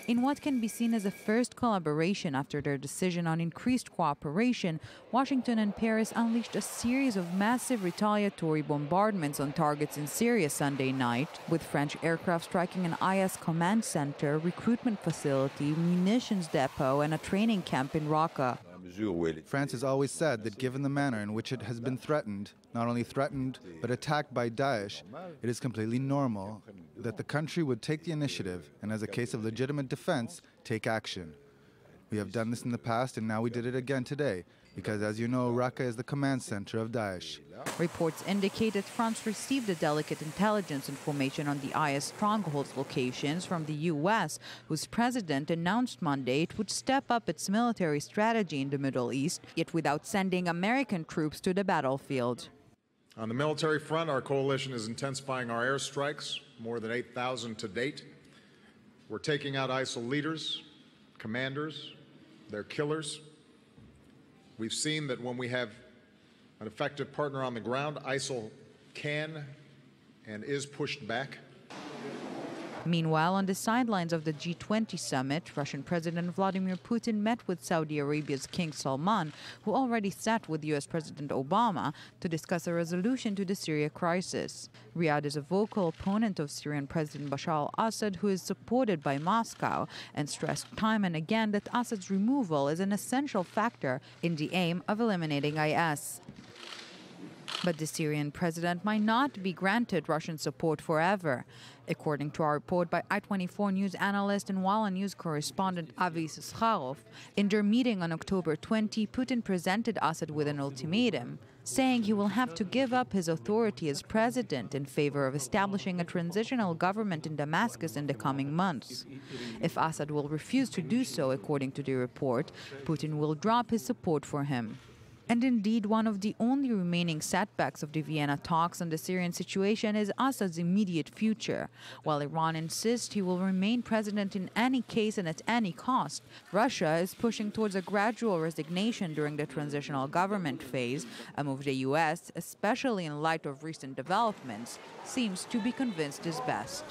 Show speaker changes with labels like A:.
A: In what can be seen as a first collaboration after their decision on increased cooperation, Washington and Paris unleashed a series of massive retaliatory bombardments on targets in Syria Sunday night, with French aircraft striking an IS command center, recruitment facility, munitions depot, and a training camp in Raqqa.
B: France has always said that given the manner in which it has been threatened, not only threatened, but attacked by Daesh, it is completely normal that the country would take the initiative and, as a case of legitimate defense, take action. We have done this in the past, and now we did it again today, because, as you know, Raqqa is the command center of Daesh.
A: Reports indicate that France received the delicate intelligence information on the IS strongholds locations from the U.S., whose president announced Monday it would step up its military strategy in the Middle East, yet without sending American troops to the battlefield.
C: On the military front, our coalition is intensifying our airstrikes, more than 8,000 to date. We're taking out ISIL leaders, commanders, their killers. We've seen that when we have an effective partner on the ground, ISIL can and is pushed back.
A: Meanwhile, on the sidelines of the G20 summit, Russian President Vladimir Putin met with Saudi Arabia's King Salman, who already sat with U.S. President Obama to discuss a resolution to the Syria crisis. Riyadh is a vocal opponent of Syrian President Bashar al-Assad, who is supported by Moscow, and stressed time and again that Assad's removal is an essential factor in the aim of eliminating IS. But the Syrian president might not be granted Russian support forever. According to a report by I-24 News analyst and Walla News correspondent Avi Yisraelov, in their meeting on October 20, Putin presented Assad with an ultimatum, saying he will have to give up his authority as president in favor of establishing a transitional government in Damascus in the coming months. If Assad will refuse to do so, according to the report, Putin will drop his support for him. And indeed, one of the only remaining setbacks of the Vienna talks on the Syrian situation is Assad's immediate future. While Iran insists he will remain president in any case and at any cost, Russia is pushing towards a gradual resignation during the transitional government phase, a move the U.S., especially in light of recent developments, seems to be convinced is best.